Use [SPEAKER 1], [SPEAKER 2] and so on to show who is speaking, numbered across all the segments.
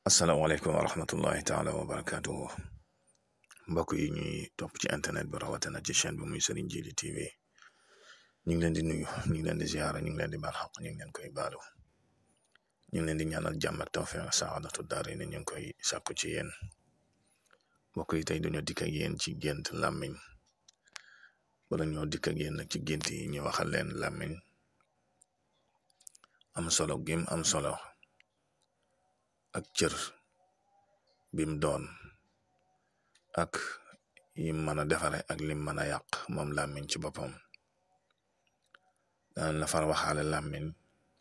[SPEAKER 1] asalaamaaleykum wa rahmatullahi taala wa barakatuhu mbokk yi ñuy topp ci internet bi rawatina ci chaîne bi muy Serigne Djily TV ñu ngi leen di nuyu ñu ngi leen di ziara ñu ngi leen di baal xaq ñu ngi leen koy baalu ñu ngi leen di ñaanal jàmm ak tawfiq saadatu daari ne ñu ngi koy sàkku ci yéen mbokk yi tey dañoo dikk ak yéen ci gént làmmiñ wala ñoo dikk ak yéen nag ci gént yi ñu waxal leen làmmiñ am solo gim am solo ak cër bim doon ak yim mën a defare ak lim mën a yàq moom làmmiñ ci boppam daan la far waxaale làmmiñ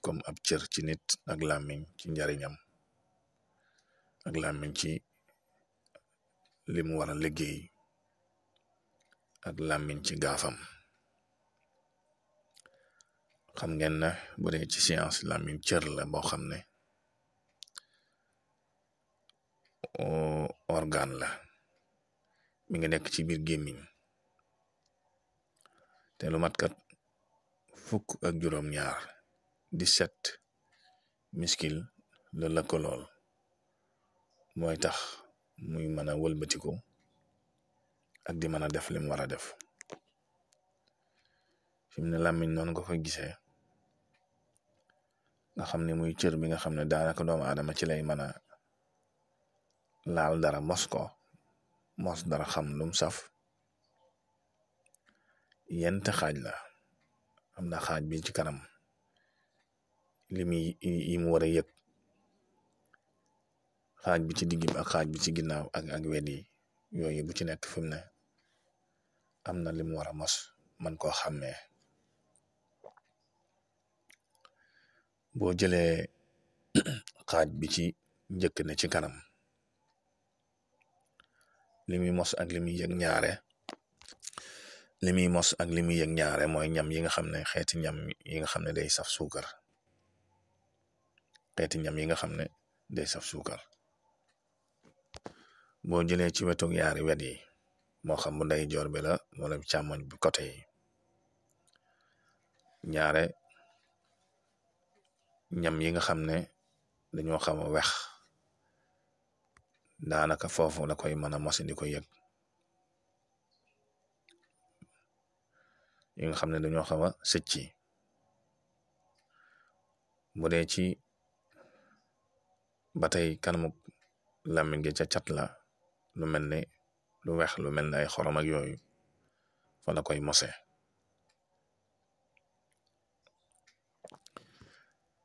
[SPEAKER 1] comme ab cër ci nit ak làmmiñ ci njariñam ak làmmiñ ci lim war a liggéey ak làmmiñ ci gaafam xam ngeen na bu dee ci science làmmiñ cër la boo xam ne organe la mi ngi nekk ci biir gémmiñ te lu mat kat fukk ak juróom-ñaar 17 miskil la lëkkalool mooy tax muy mën a wëlbatiku ak di mën a def lim war a def fi mu ne làmmiñ noonu nga koy gisee nga xam ne muy cër bi nga xam ne daanaka doomu aadama ci lay mën a laal dara mos dara xam lum saf yent xaaj la am na xaaj bi ci kanam yi mu war a yëg xaaj bi ci digg bi ak xaaj bi ci ginnaaw ak wet yi yooyu bu ci nekk fi mu ne am na lim war a mos man koo xàmmee boo jëlee xaaj bi ci njëkk ne ci kanam li muy mos ak li muy yëg ñaare li muy mos ak li muy yëg ñaare mooy ñam yi nga xam ne xeeti ñam yi nga xam ne day saf suukar xeeti ñam yi nga xam ne day saf suukar boo jëlee ci wetu yaari wet yi moo xam bu nday joor bi la wala càmmoñ bi côté yi ñaare ñam yi nga xam ne dañoo xam a wex daanaka foofu la koy mën a mosi di ko yëg yi nga xam ne dañoo xaw a sëcci bu dee ci ba tey kanamu làmmiñ gi ca cat la lu mel ne lu wex lu mel ne ay xorom ak yooyu fa la koy mose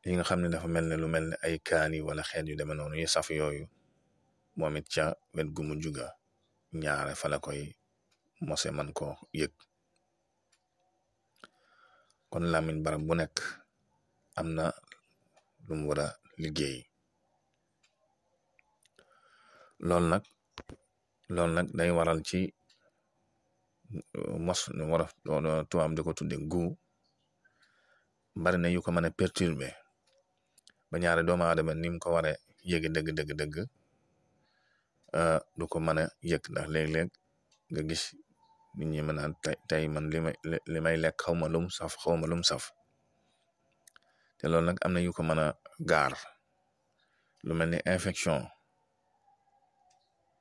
[SPEAKER 1] yi nga xam ne dafa mel ne lu mel ne ay kaani wala xeet yu demee noonu yi saf yooyu moom it ca wet gu mu juga ñaare fa la koy mose man ko yëg kon làmmiñ barab bu nekk am na lu mu war a liggéey loolu nag day waral ci mos nu war a tubaab di ko tudde gu bari na yu ko mën a perturber ba ñaare doomu aadama ni mu ko ware yëge dëgg du ko mën a yëg ndax léeg-léeg nga gis nit ñi mën a tey man li may lekk xawma lum saf te loolu nag am na yu ko mën a gaar lu mel ni infection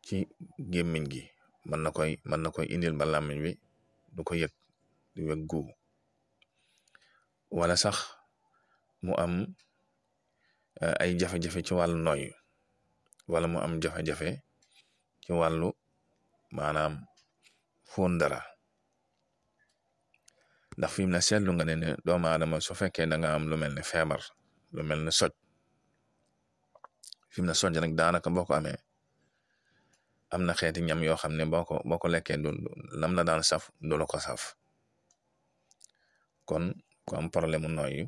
[SPEAKER 1] ci gémmiñ gi mën na koy indil ba làmmiñ bi du ko yëg du yëg gu wala sax mu am ay jafe-jafe ci wàllu noy wala mu am jafe-jafe ci wàllu maanaam fóon dara ndax fi mu ne seetlu nga ne doomu aadama su fekkee da nga am lu mel ne feebar lu mel ne soj fi mu ne soj rek daanaka boo ko amee am na xeeti ñam yoo xam ne boo ko lekkee du lam la daan saf du la ko saf kon ku am problème mu nooyu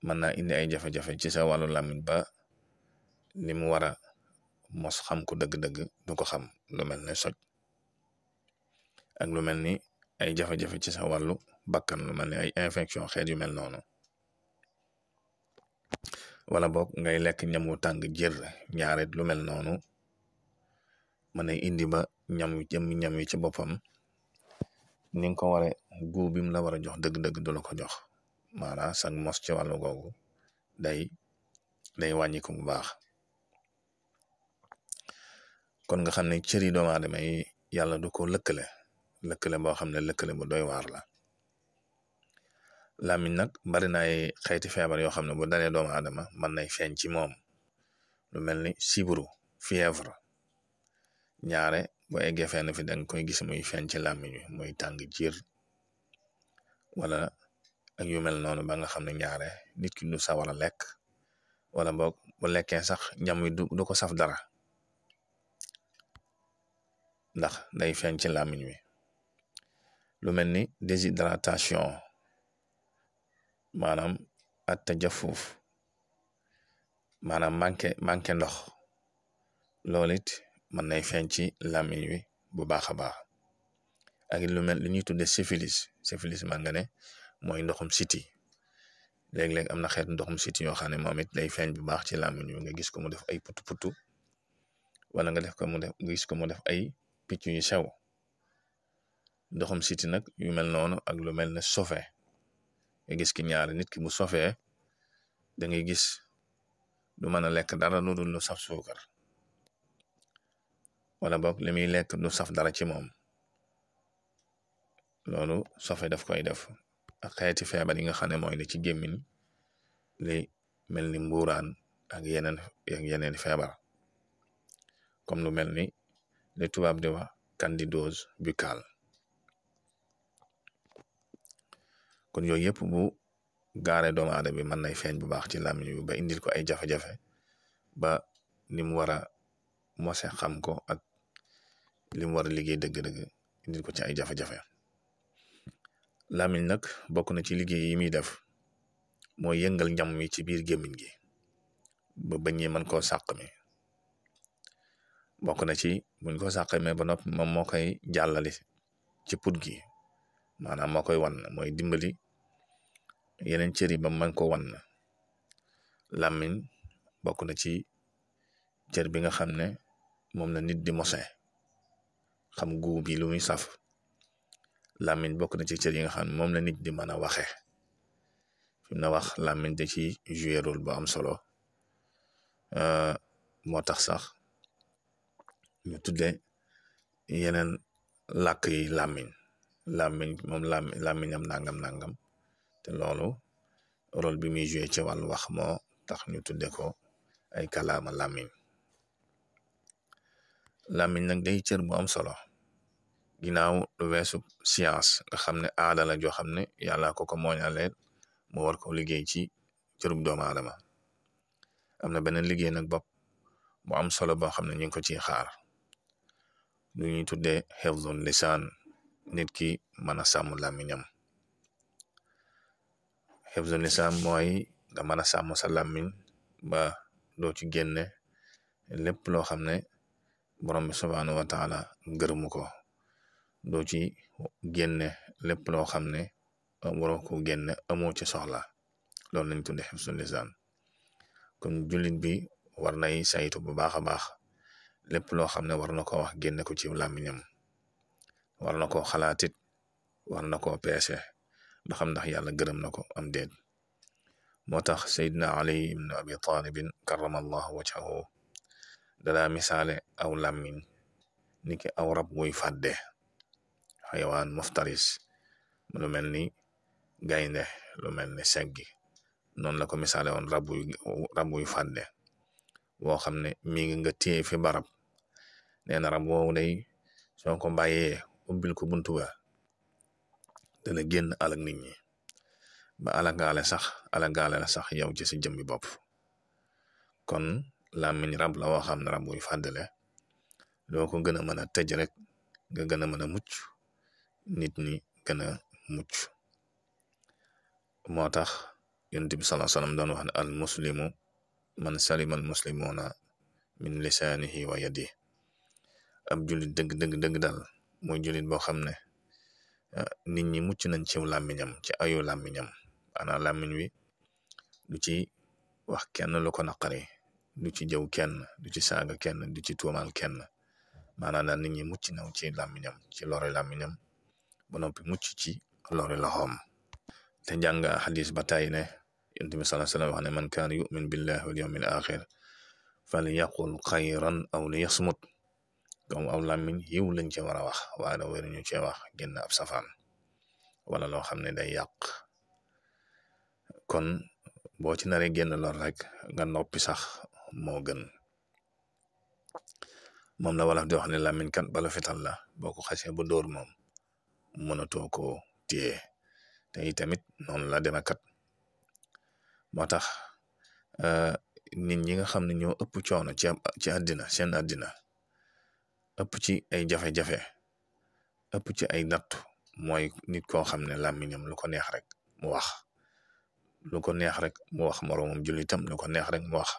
[SPEAKER 1] mën naa indi ay jafe-jafe ci sa wàllu làmmiñ ba li mu war a mos xam ko dëgg-dëgg du ko xam lu mel ne soj ak lu mel ni ay jafe-jafe ci sa wàllu bakkan lu mel ni ay infection xeet yu mel noonu wala boog ngay lekk ñamu tàng jër ñaaret lu mel noonu mën na indi ba ñam yi ci boppam ni nga ko ware gu bi mu la war a jox dëgg-dëgg du la ko jox maanaam sag mos ci wàllu googu day wàññi ko bu baax kon nga xam ne cëri doomu aadama yi yàlla du ko lëkkale boo xam ne lëkkale bu doy waar la. làmmiñ nag bari na ay xeeti feebar yoo xam ne bu dalee doomu aadama mën nay feeñ ci moom, lu mel ni siburu, fièvre, ñaare boo eggee fenn fi danga koy gis muy feeñ ci làmmiñ wi, muy tàng jiir wala ak yu mel noonu, ba nga xam ne ñaare nit ki du sawar a lekk, wala boog bu lekkee sax ñam wi du ko saf dara ndax day feeñ ci làmmiñ wi. lu mel ni déshydratation, maanaam at tajafuf, maanaam manqué ndox, loolu it mën nay feeñ ci làmmiñ wi bu baax a baax. ak lu mel li ñuy tudde syphilis man nga ne mooy ndoxum siti. léeg-léeg am na xeetu ndoxum siti yoo xam ne moom it day feeñ bu baax ci làmmiñ wi, nga gis ko mu def ay putu wala nga gis ko mu def ay picc yu sew. ndoxum siti nag yu mel noonu ak lu mel ne sofe, nga gis ki ñaari nit ki bu sofee da ngay gis du mën a lekk dara lu dul lu saf suukar, wala boog li muy lekk du saf dara ci moom. loolu sofe daf koy def. ak xeeti feebar yi nga xam ne mooy li ci gémmiñ li mel ni mbuuraan ak yeneen feebar, comme lu mel ni li tubaab di wax candidose buccale. kon yooyu yëpp bu gaaree doomu aadama bi mën nay feeñ bu baax ci làmmiñ bi ba indil ko ay jafe-jafe, ba ni mu war a mose xam ko ak li mu war a liggéey dëgg-dëgg indil ko ci ay jafe-jafe. làmmiñ nag bokk na ci liggéey yi muy def mooy yëngal ñam mi ci biir gémmiñ gi ba bañ ñi mën koo sàq mi. bokk na ci buñ ko sàqamee ba noppi moom moo koy jàllale ci put gi, maanaam moo koy wan, mooy dimbali yeneen cër yi ba mën ko wan. làmmiñ bokk na ci cër bi nga xam ne moom la nit di mose xam guub yi lu muy saf. làmmiñ bokk na ci cër yi nga xam ne moom la nit di mën a waxe. fi mu na wax làmmiñ da ci jouer rôle bu am solo. moo tax sax ñu tudde yeneen làkk yi làmmiñ moom làmmiñam nangam te loolu rôle bi muy joué ci wàllu wax moo tax ñu tudde ko ay kalaama làmmiñ nag day cër bu am solo. ginnaaw lu weesu science nga xam ne aada la joo xam ne yàlla ko mooñalee mu war ko liggéey ci cërub doomu aadama, am na beneen liggéey nag bopp bu am solo boo xam ne ñu ngi ko ciy xaar, lu ñuy tuddee hifzul lisaan, nit ki mën a sàmm làmmiñam. hifzul lisaan mooy nga mën a sàmm sa làmmiñ ba doo ci génne lépp loo xam ne borom bi subhaanahu wa taala gërëmu ko, doo ci génne lépp loo xam ne waroo ko génne, amoo ci soxla. loolu lañ tudde hifzul lisaan. kon jullit bi war nay saytu bu baax a baax lépp loo xam ne war na ko wax génne ko ci làmmiñam, war na koo xalaatit, war na koo peese ba xam ndax yàlla gërëm na ko am déet. moo tax Seydina Ali ibn Abi Talibin karamallahu wajhahu dadaa misaale aw làmmiñ niki aw rab wuy fàdde, xayawaan muftaris, lu mel ni gaynde, lu mel ni seggi. noonu la ko misaale woon rab wuy fàdde woo xam ne mi ngi nga téye fi barab. nee na rab woowu day soo ko bàyyee ubbil ko buntu ba dana génn alak nit ñi ba alagaale la sax yow ci sa jëmbi bopp. kon làmmiñ rab la woo xam ne rab wuy fàddale, loo ko gën a mën a tëj rek nga gën a mën a mucc, nit ñi gën a mucc. moo tax yonent bi sallallahu alayhi wasallam doon wax ne al muslimu man salima al muslimuna min lisaanihi wa yadihi. ab jullit dëgg daal mooy jullit boo xam ne nit ñi mucc nañ ci làmmiñam, ci ayu làmmiñam. maanaam làmmiñ wi du ci wax kenn lu ko naqari, du ci jëw kenn, du ci saaga kenn, du ci tuumaal kenn. maanaam daal nit ñi mucc nañ ci làmmiñam, ci lori làmmiñam ba noppi mucc ci lori loxoom. te jàng xadis ba tey ne yonent bi sallallahu alayhi wasallam wax ne man kaana yu'min billahi wal yawmil axir falyaqul xayran aw liyasmut. comme aw làmmiñ yiw lañ ci war a wax waaye da waruñu cee wax génn ab safaan wala loo xam ne day yàq kon boo ci naree génn lor rek nga noppi sax moo gën moom la wala di wax ne làmmiñ kat bala fital la boo ko xasee ba dóor moom mënatoo koo téye te itamit noonu la deme kat moo tax nit ñi nga xam ne ñoo ëpp coono ci àddina seen àddina ëpp ci ay jafe-jafe ëpp ci ay nattu mooy nit koo xam ne làmmiñam lu ko neex rek mu wax lu ko neex rek mu wax moroomam jullitam lu ko neex rek mu wax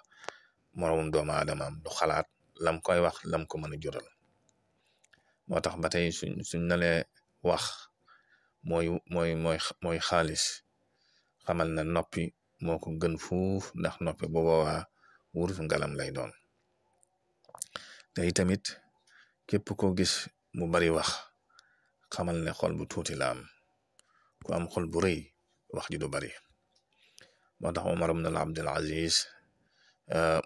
[SPEAKER 1] moroomam doomu aadamaam du xalaat lam koy wax lam ko mën a jural moo tax ba tey suñ nalee wax mooy xaalis xamal na noppi moo ko gën fuuf ndax noppi bu boobaa wurus ngalam lay doon te itamit képp koo gis mu bari wax xamal ne xol bu tuuti la am ku am xol bu rëy wax ji du bari moo tax Umar ibn Abdul Aziz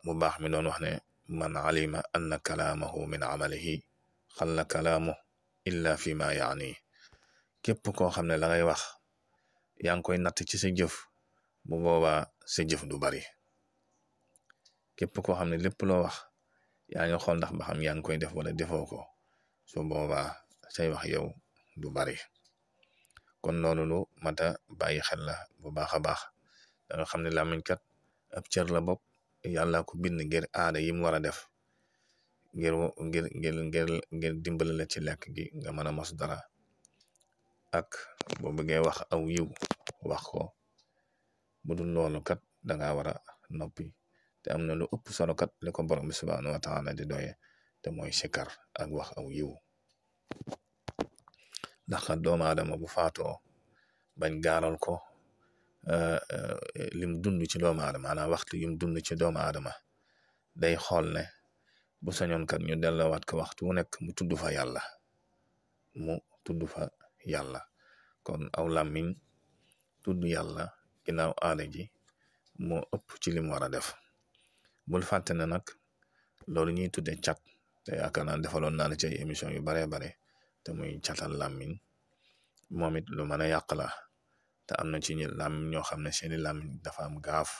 [SPEAKER 1] mu baax mi doon wax ne man alima anna kalaamahu min amalihi xalla kalaamu illa fi ma yaani képp koo xam ne la ngay wax yaa ngi koy natt ci sa jëf bu boobaa sa jëf du bari képp koo xam ne lépp loo wax yaa ngi xool ndax ba xam yaa ngi koy def wala defoo ko su boobaa say wax yow du bari kon loolu lu mata bàyyi xel la bu baax a baax da nga xam ne làmmiñ kat ab cër la bopp yàlla ko bind ngir aada yi mu war a def ngir dimbali la ci lekk gi nga mën a mos dara ak boo bëggee wax aw yiw wax ko bu dul loolu kat danga war a noppi te am na lu ëpp solo kat li ko borom bi subhanahu wa taala di doye te mooy sikar ak wax aw yiw ndax kat doomu aadama bu faatoo bañ gaaral ko lim dund ci doomu aadama maanaam waxtu yim dund ci doomu aadama day xool ne bu sañoon kat ñu delloowaat ko waxtu wu nekk mu tudd fa yàlla kon aw làmmiñ tudd yàlla ginnaaw aada ji moo ëpp ci lim war a def bul fàtte ne nag loolu ñuy tudde cat te yaakaar naa defaloon naa la ci ay émission yu baree bare te muy catal làmmiñ moom it lu mën a yàq la te am na ci ñi làmmiñ ñoo xam ne seeni làmmiñ dafa am gaaf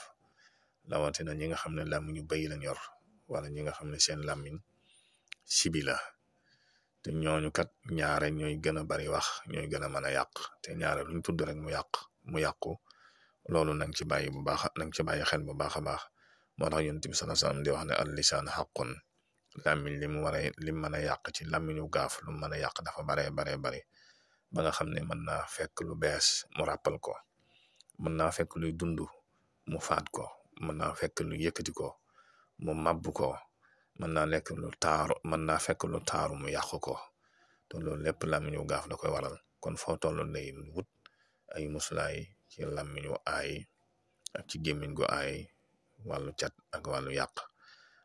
[SPEAKER 1] rawatina ñi nga xam ne làmmiñu bëy lañ yor wala ñi nga xam ne seen làmmiñ sibi la te ñooñu kat ñaare ñooy gën a bari wax ñooy gën a mën a yàq te ñaare luñ tudd rek mu yàqu loolu nang ci bàyyi bu baax nang ci bàyyi xel bu baax a baax moo tax yonent bi sallallahu alayhi wasallam di wax ne al lisaan xaqun làmmiñ lim mën a yàq ci làmmiñu gaaf lu mën a yàq dafa bari ba nga xam ne mën naa fekk lu bees mu ràppal ko mën naa fekk luy dund mu faat ko mën naa fekk lu yëkkati ko mu mabbu ko mën naa fekk lu taaru mu yàq ko te loolu lépp làmmiñu gaaf da koy waral kon foo toll lay wut ay muslaay ci làmmiñu aay ak ci gémmiñ gu aay wàllu cat ak wàllu yàq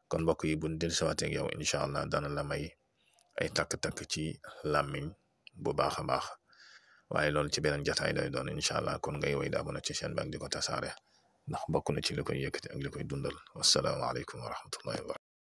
[SPEAKER 1] kon mbokk yi buñ del sawateeg yow incha allah dana la may ay takk-takk ci làmmiñ bu baax a baax waaye loolu ci beneen jataay lay doon incha allah kon ngay woy daa abonné ci chaîne bi ak di ko tasaare ndax bokk na ci li koy yëkkati ak li koy dundal wassalaamu aleykum wa rahmatullahi wa barakatuh